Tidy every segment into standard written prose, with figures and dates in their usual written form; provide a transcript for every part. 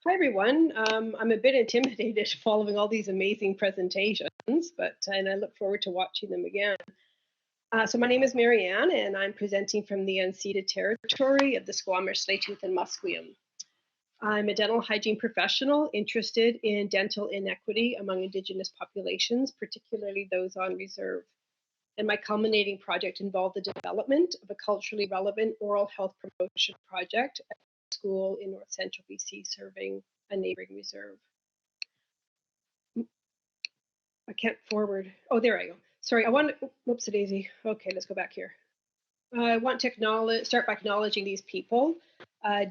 Hi, everyone. I'm a bit intimidated following all these amazing presentations, and I look forward to watching them again. So my name is Marianne, and I'm presenting from the unceded territory of the Squamish, Tsleil-Waututh, and Musqueam. I'm a dental hygiene professional interested in dental inequity among Indigenous populations, particularly those on reserve. And my culminating project involved the development of a culturally relevant oral health promotion project at a school in North Central BC serving a neighboring reserve. I can't forward. Oh, there I go. Sorry, I want to, whoops, daisy. Okay, let's go back here. I want to start by acknowledging these people.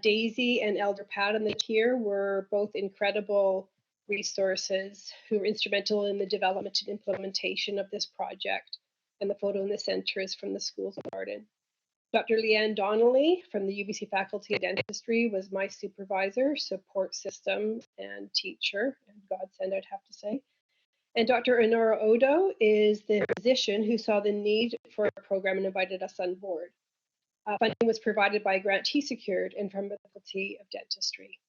Daisy and Elder Pat on the tier were both incredible resources who were instrumental in the development and implementation of this project. And the photo in the center is from the school's garden. Dr. Leanne Donnelly from the UBC Faculty of Dentistry was my supervisor, support system, and teacher, and godsend, I'd have to say. And Dr. Honora Odo is the physician who saw the need for a program and invited us on board. Funding was provided by a grant he secured and from the Faculty of Dentistry.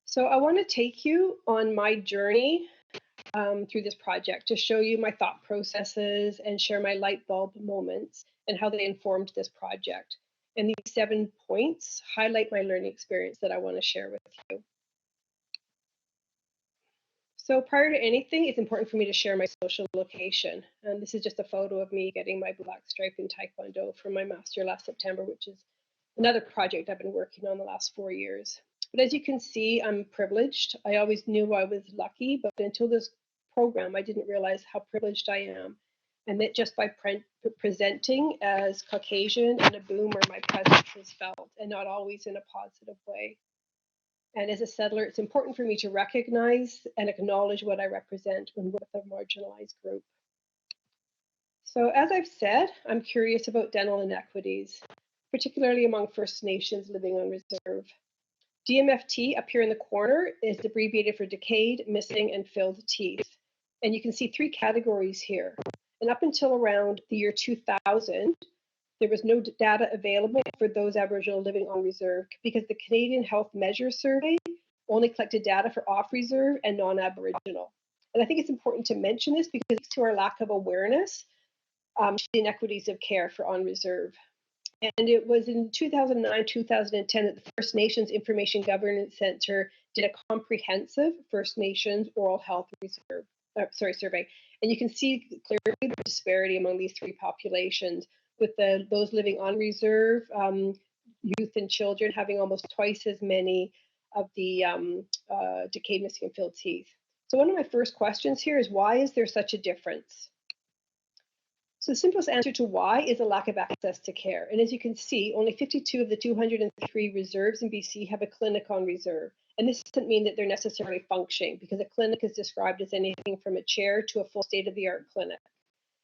So I want to take you on my journey through this project to show you my thought processes and share my light bulb moments and how they informed this project. And these 7 points highlight my learning experience that I want to share with you. So prior to anything, it's important for me to share my social location. And this is just a photo of me getting my black stripe in Taekwondo for my master last September, which is another project I've been working on the last 4 years. But as you can see, I'm privileged. I always knew I was lucky, but until this program, I didn't realize how privileged I am. And that just by presenting as Caucasian and a boomer, my presence is felt, and not always in a positive way. And as a settler, it's important for me to recognize and acknowledge what I represent when with a marginalized group. So as I've said, I'm curious about dental inequities, particularly among First Nations living on reserve. DMFT up here in the corner is abbreviated for decayed, missing, and filled teeth. And you can see 3 categories here. And up until around the year 2000, there was no data available for those Aboriginal living on reserve because the Canadian Health Measures Survey only collected data for off-reserve and non-Aboriginal. And I think it's important to mention this because it's to our lack of awareness to the inequities of care for on-reserve. And it was in 2009-2010 that the First Nations Information Governance Centre did a comprehensive First Nations oral health survey. And you can see clearly the disparity among these 3 populations, with those living on reserve, youth and children having almost twice as many of the decayed, missing, and filled teeth. So one of my first questions here is, why is there such a difference? So the simplest answer to why is a lack of access to care. And as you can see, only 52 of the 203 reserves in BC have a clinic on reserve. And this doesn't mean that they're necessarily functioning, because a clinic is described as anything from a chair to a full state-of-the-art clinic.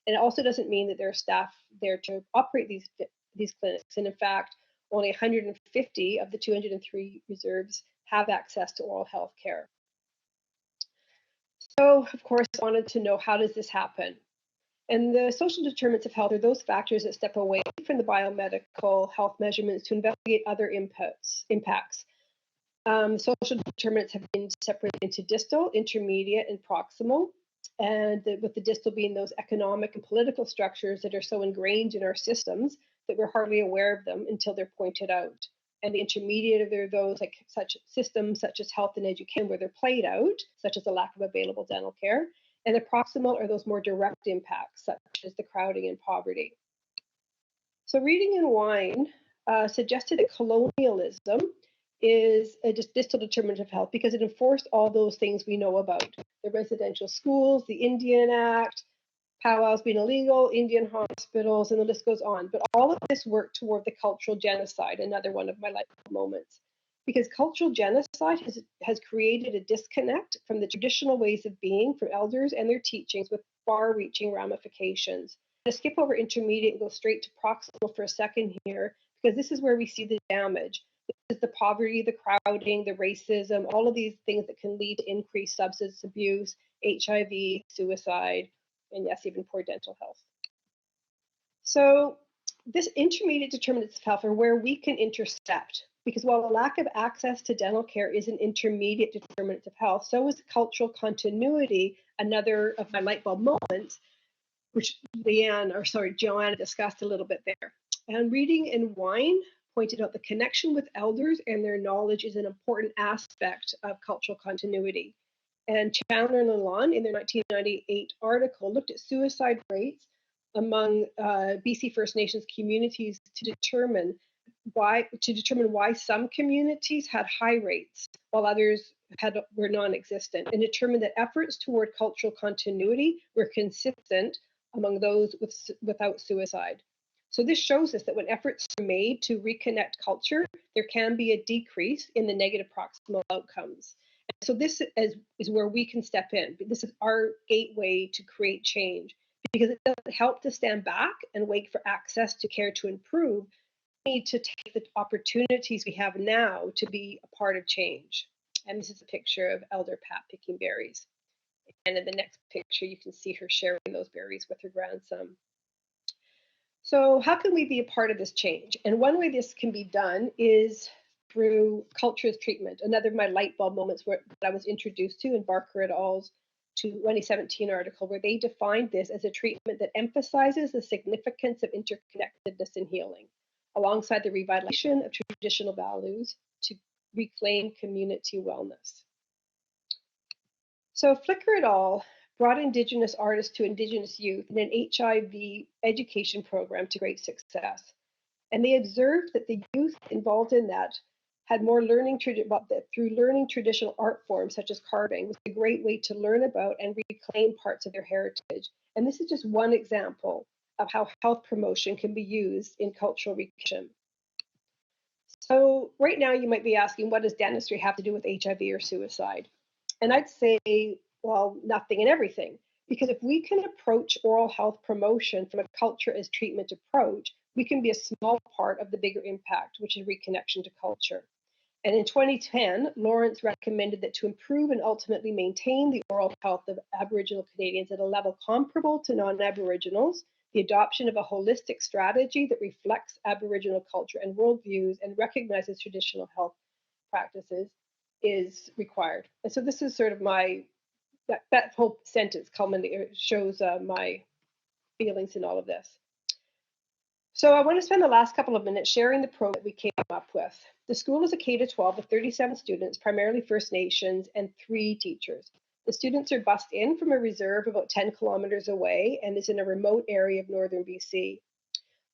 And it also doesn't mean that there are staff there to operate these clinics. And in fact, only 150 of the 203 reserves have access to oral health care. So, of course, I wanted to know, how does this happen? And the social determinants of health are those factors that step away from the biomedical health measurements to investigate other impacts. Social determinants have been separated into distal, intermediate, and proximal. And with the distal being those economic and political structures that are so ingrained in our systems that we're hardly aware of them until they're pointed out. And the intermediate are those like such systems such as health and education, where they're played out, such as the lack of available dental care. And the proximal are those more direct impacts, such as the crowding and poverty. So Reading and Wine suggested that colonialism is a distal determinant of health because it enforced all those things we know about: the residential schools, the Indian Act, powwows being illegal, Indian hospitals, and the list goes on. But all of this worked toward the cultural genocide, another one of my life moments. Because cultural genocide has created a disconnect from the traditional ways of being from elders and their teachings with far-reaching ramifications. I'm going to skip over intermediate and go straight to proximal for a second here, because this is where we see the damage. This is the poverty, the crowding, the racism, all of these things that can lead to increased substance abuse, HIV, suicide, and yes, even poor dental health. So this intermediate determinants of health are where we can intercept Because while a lack of access to dental care is an intermediate determinant of health, so is cultural continuity, another of my light bulb moments, which Joanna discussed a little bit there. And Reading and Wine pointed out the connection with elders and their knowledge is an important aspect of cultural continuity. And Chandler and Lalonde, in their 1998 article, looked at suicide rates among BC First Nations communities to determine why some communities had high rates while others were non-existent, and determined that efforts toward cultural continuity were consistent among those without suicide. So this shows us that when efforts are made to reconnect culture, there can be a decrease in the negative proximal outcomes. And so this is where we can step in. This is our gateway to create change, because it doesn't help to stand back and wait for access to care to improve. We need to take the opportunities we have now to be a part of change. And this is a picture of Elder Pat picking berries. And in the next picture, you can see her sharing those berries with her grandson. So how can we be a part of this change? And one way this can be done is through culture as treatment. Another of my light bulb moments that I was introduced to in Barker et al.'s 2017 article, where they defined this as a treatment that emphasizes the significance of interconnectedness in healing, alongside the revitalization of traditional values to reclaim community wellness. So Flicker et al. Brought Indigenous artists to Indigenous youth in an HIV education program to great success. And they observed that the youth involved in that had more learning through learning traditional art forms such as carving was a great way to learn about and reclaim parts of their heritage. And this is just one example of how health promotion can be used in cultural recognition. So right now you might be asking, what does dentistry have to do with HIV or suicide? And I'd say, well, nothing and everything. Because if we can approach oral health promotion from a culture as treatment approach, we can be a small part of the bigger impact, which is reconnection to culture. And in 2010, Lawrence recommended that to improve and ultimately maintain the oral health of Aboriginal Canadians at a level comparable to non-Aboriginals, the adoption of a holistic strategy that reflects Aboriginal culture and worldviews and recognizes traditional health practices is required. And so this is sort of that whole sentence shows my feelings in all of this. So I want to spend the last couple of minutes sharing the program that we came up with. The school is a K-12 with 37 students, primarily First Nations, and 3 teachers. The students are bused in from a reserve about 10 kilometers away and is in a remote area of northern BC.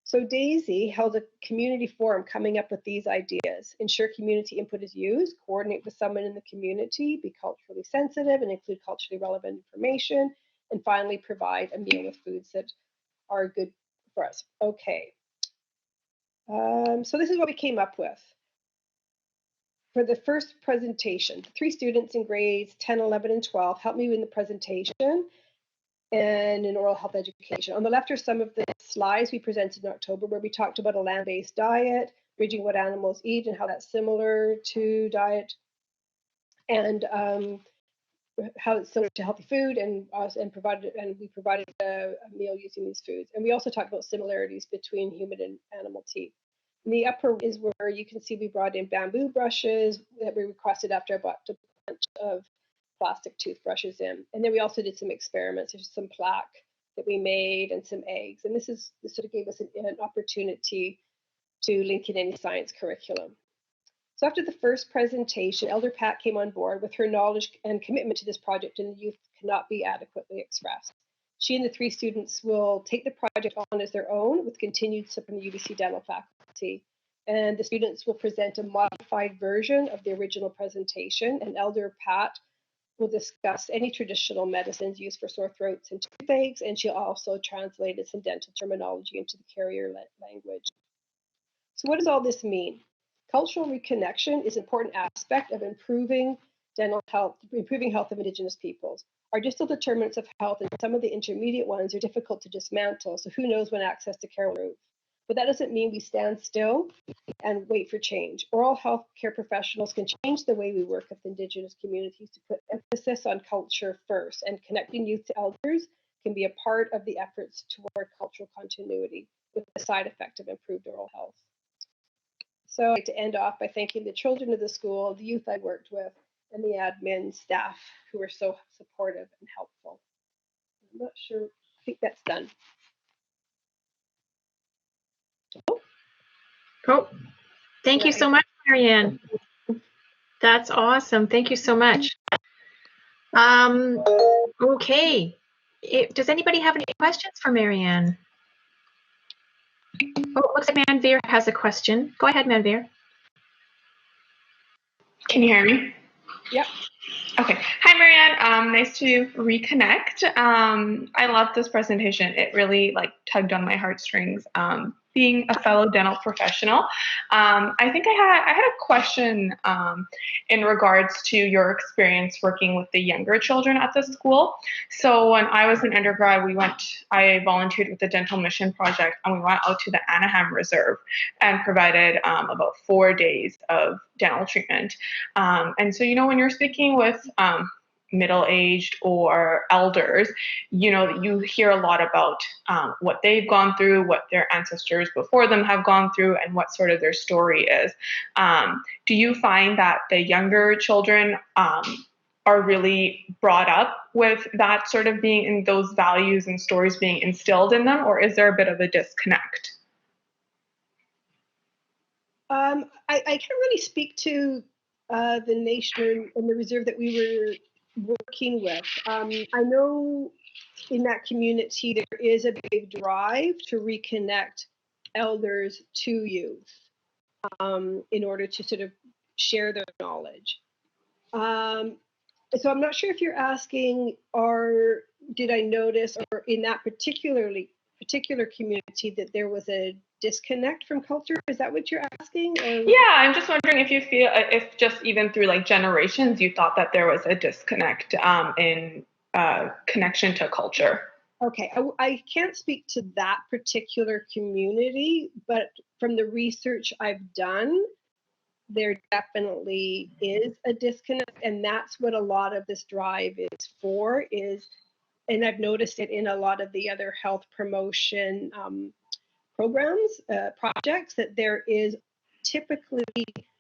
So Daisy held a community forum coming up with these ideas: ensure community input is used, coordinate with someone in the community, be culturally sensitive and include culturally relevant information, and finally provide a meal with foods that are good for us. Okay, so this is what we came up with. For the first presentation, 3 students in grades 10, 11, and 12 helped me in the presentation and in oral health education. On the left are some of the slides we presented in October, where we talked about a land-based diet, bridging what animals eat and how that's similar to diet, and how it's similar to healthy food, and we provided a meal using these foods. And we also talked about similarities between human and animal teeth. In the upper is where you can see we brought in bamboo brushes that we requested after I bought a bunch of plastic toothbrushes in. And then we also did some experiments. There's some plaque that we made and some eggs. And this sort of gave us an opportunity to link in any science curriculum. So after the first presentation, Elder Pat came on board with her knowledge and commitment to this project, and the youth cannot be adequately expressed. She and the 3 students will take the project on as their own with continued support from the UBC dental faculty. And the students will present a modified version of the original presentation, and Elder Pat will discuss any traditional medicines used for sore throats and toothaches, and she'll also translate some dental terminology into the carrier language. So what does all this mean? Cultural reconnection is an important aspect of improving dental health, improving health of Indigenous peoples. Our distal determinants of health and some of the intermediate ones are difficult to dismantle, so who knows when access to care will improve. But that doesn't mean we stand still and wait for change. Oral health care professionals can change the way we work with Indigenous communities to put emphasis on culture first, and connecting youth to elders can be a part of the efforts toward cultural continuity with the side effect of improved oral health. So I'd like to end off by thanking the children of the school, the youth I worked with, and the admin staff who were so supportive and helpful. I'm not sure, I think that's done. Oh, thank you so much, Marianne. That's awesome. Thank you so much. Okay. Does anybody have any questions for Marianne? Oh, it looks like Manveer has a question. Go ahead, Manveer. Can you hear me? Yep. Okay. Hi, Marianne. Nice to reconnect. I loved this presentation. It really tugged on my heartstrings. Being a fellow dental professional, I think I had a question in regards to your experience working with the younger children at the school. So when I was an undergrad, I volunteered with the Dental Mission Project, and we went out to the Anaheim Reserve and provided about 4 days of dental treatment. And so, when you're speaking with middle-aged or elders, you hear a lot about what they've gone through, what their ancestors before them have gone through, and what sort of their story is. Do you find that the younger children are really brought up with that sort of being in those values and stories being instilled in them, or is there a bit of a disconnect? I can't really speak to the nation and the reserve that we were working with. I know in that community there is a big drive to reconnect elders to youth in order to sort of share their knowledge. So I'm not sure if you're asking, or did I notice, or in that particular community, that there was a disconnect from culture? Is that what you're asking? Or? Yeah, I'm just wondering if you feel, if just even through generations, you thought that there was a disconnect in connection to culture. Okay, I can't speak to that particular community, but from the research I've done, there definitely is a disconnect, and that's what a lot of this drive is for, and I've noticed it in a lot of the other health promotion programs, projects, that there is typically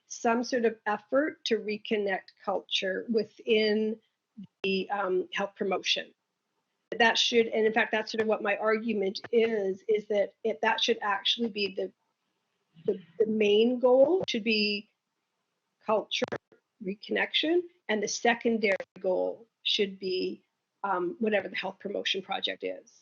some sort of effort to reconnect culture within the health promotion. That should, and in fact, that's sort of what my argument is that that should actually be the main goal, should be culture reconnection, and the secondary goal should be whatever the health promotion project is.